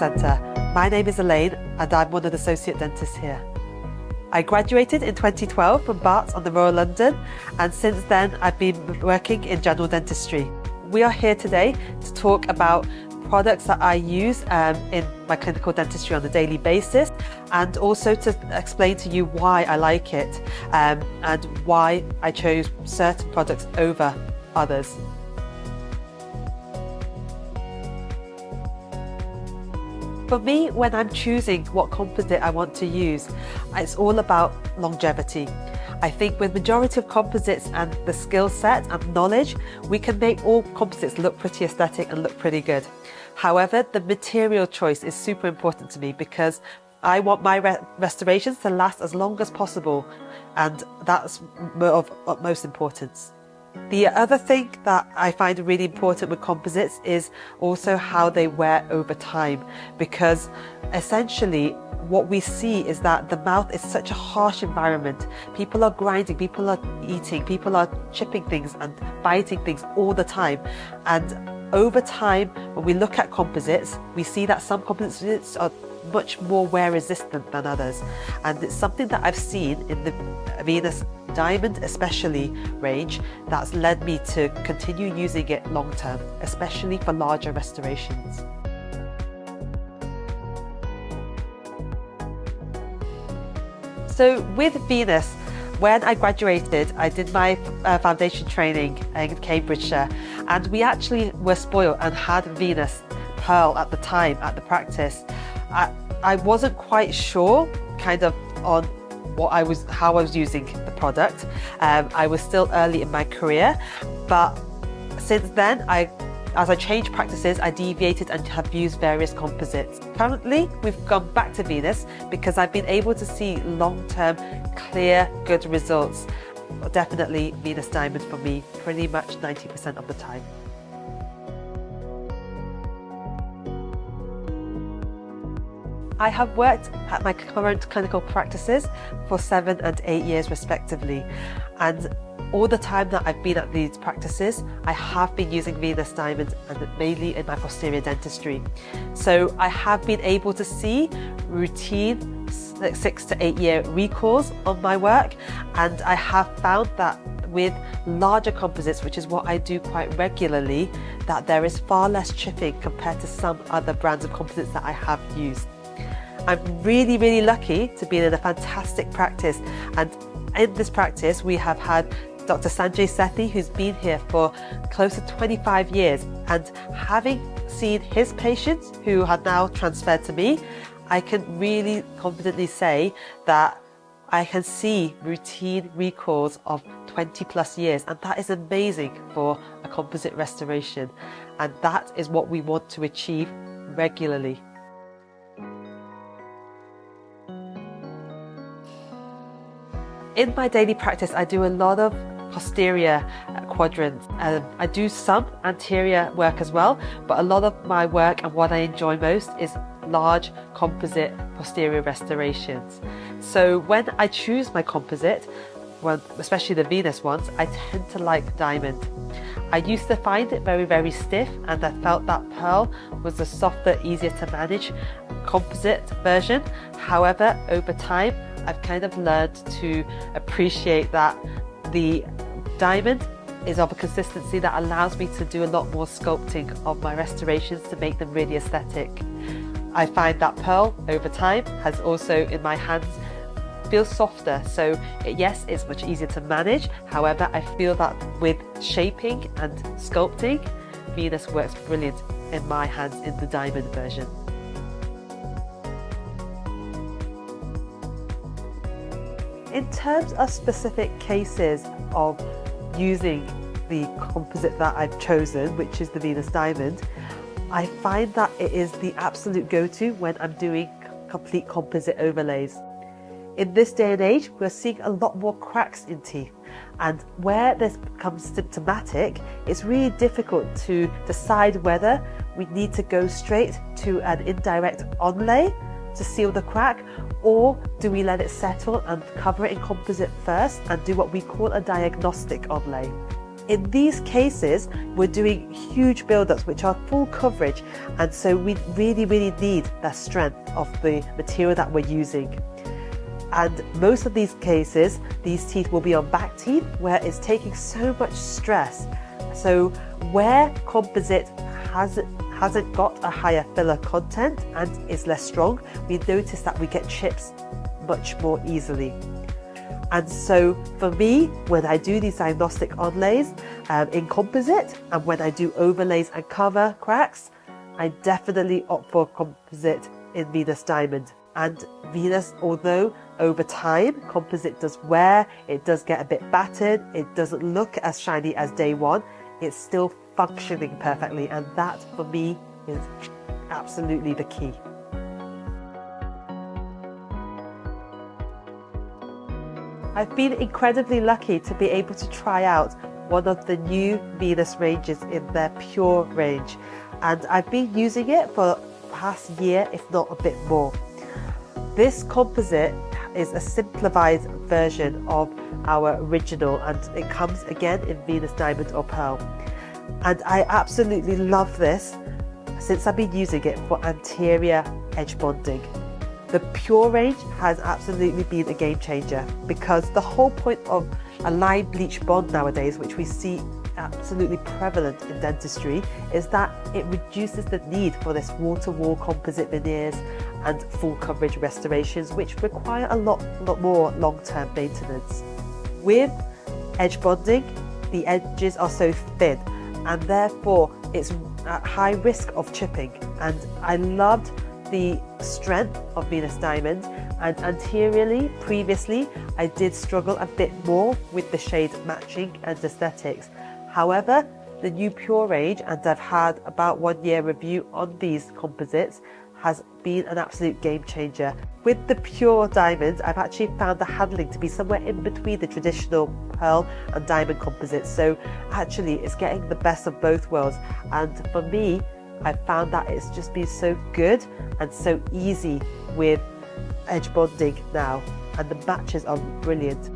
Centre. My name is Elaine and I'm one of the associate dentists here. I graduated in 2012 from Barts on the Royal London, and since then I've been working in general dentistry. We are here today to talk about products that I use in my clinical dentistry on a daily basis, and also to explain to you why I like it and why I chose certain products over others. For me, when I'm choosing what composite I want to use, it's all about longevity. I think with majority of composites and the skill set and knowledge, we can make all composites look pretty aesthetic and look pretty good. However, the material choice is super important to me because I want my restorations to last as long as possible, and that's of utmost importance. The other thing that I find really important with composites is also how they wear over time, because essentially what we see is that the mouth is such a harsh environment. People are grinding, people are eating, people are chipping things and biting things all the time. And over time, when we look at composites, we see that some composites are much more wear resistant than others. And it's something that I've seen in the Venus Diamond especially range that's led me to continue using it long term, especially for larger restorations. So with Venus, when I graduated, I did my foundation training in Cambridgeshire, and we actually were spoiled and had Venus Pearl at the time at the practice. I wasn't quite sure kind of on how I was using the product. I was still early in my career, but since then, as I changed practices, I deviated and have used various composites. Currently, we've gone back to Venus because I've been able to see long-term, clear, good results. Definitely Venus Diamond for me, pretty much 90% of the time. I have worked at my current clinical practices for 7 and 8 years respectively, and all the time that I've been at these practices, I have been using Venus Diamond, and mainly in my posterior dentistry. So I have been able to see routine 6 to 8 year recalls on my work, and I have found that with larger composites, which is what I do quite regularly, that there is far less chipping compared to some other brands of composites that I have used. I'm really, really lucky to be in a fantastic practice, and in this practice we have had Dr. Sanjay Sethi, who's been here for close to 25 years, and having seen his patients who are now transferred to me, I can really confidently say that I can see routine recalls of 20 plus years, and that is amazing for a composite restoration, and that is what we want to achieve regularly. In my daily practice, I do a lot of posterior quadrants. I do some anterior work as well, but a lot of my work and what I enjoy most is large composite posterior restorations. So when I choose my composite, especially the Venus ones, I tend to like diamond. I used to find it very, very stiff, and I felt that Pearl was a softer, easier to manage composite version. However, over time, I've kind of learned to appreciate that the diamond is of a consistency that allows me to do a lot more sculpting of my restorations to make them really aesthetic. I find that Pearl over time has also in my hands feels softer, so yes, it's much easier to manage. However, I feel that with shaping and sculpting, Venus works brilliant in my hands in the diamond version. In terms of specific cases of using the composite that I've chosen, which is the Venus Diamond, I find that it is the absolute go-to when I'm doing complete composite overlays. In this day and age, we're seeing a lot more cracks in teeth, and where this becomes symptomatic, it's really difficult to decide whether we need to go straight to an indirect onlay to seal the crack, or do we let it settle and cover it in composite first and do what we call a diagnostic onlay. in these cases, we're doing huge build-ups, which are full coverage. And so we really, really need the strength of the material that we're using. And most of these cases, these teeth will be on back teeth where it's taking so much stress. So where composite hasn't got a higher filler content and is less strong, we notice that we get chips much more easily. And so for me, when I do these diagnostic onlays in composite, and when I do overlays and cover cracks, I definitely opt for composite in Venus Diamond. And Venus, although over time composite does wear, it does get a bit battered, it doesn't look as shiny as day one, it's still functioning perfectly, and that for me is absolutely the key. I've been incredibly lucky to be able to try out one of the new Venus ranges in their Pure range, and I've been using it for the past year, if not a bit more. This composite is a simplified version of our original, and it comes again in Venus Diamond or Pearl. And I absolutely love this since I've been using it for anterior edge bonding. The Pure range has absolutely been a game changer, because the whole point of a line bleach bond nowadays, which we see absolutely prevalent in dentistry, is that it reduces the need for this wall-to-wall composite veneers and full coverage restorations, which require a lot more long-term maintenance. With edge bonding, the edges are so thin, and therefore it's at high risk of chipping. And I loved the strength of Venus Diamond, and anteriorly, previously, I did struggle a bit more with the shade matching and aesthetics. However, the new Pure range, and I've had about 1 year review on these composites, has been an absolute game changer. With the Pure Diamond, I've actually found the handling to be somewhere in between the traditional pearl and diamond composites. So actually it's getting the best of both worlds. And for me, I found that it's just been so good and so easy with edge bonding now, and the matches are brilliant.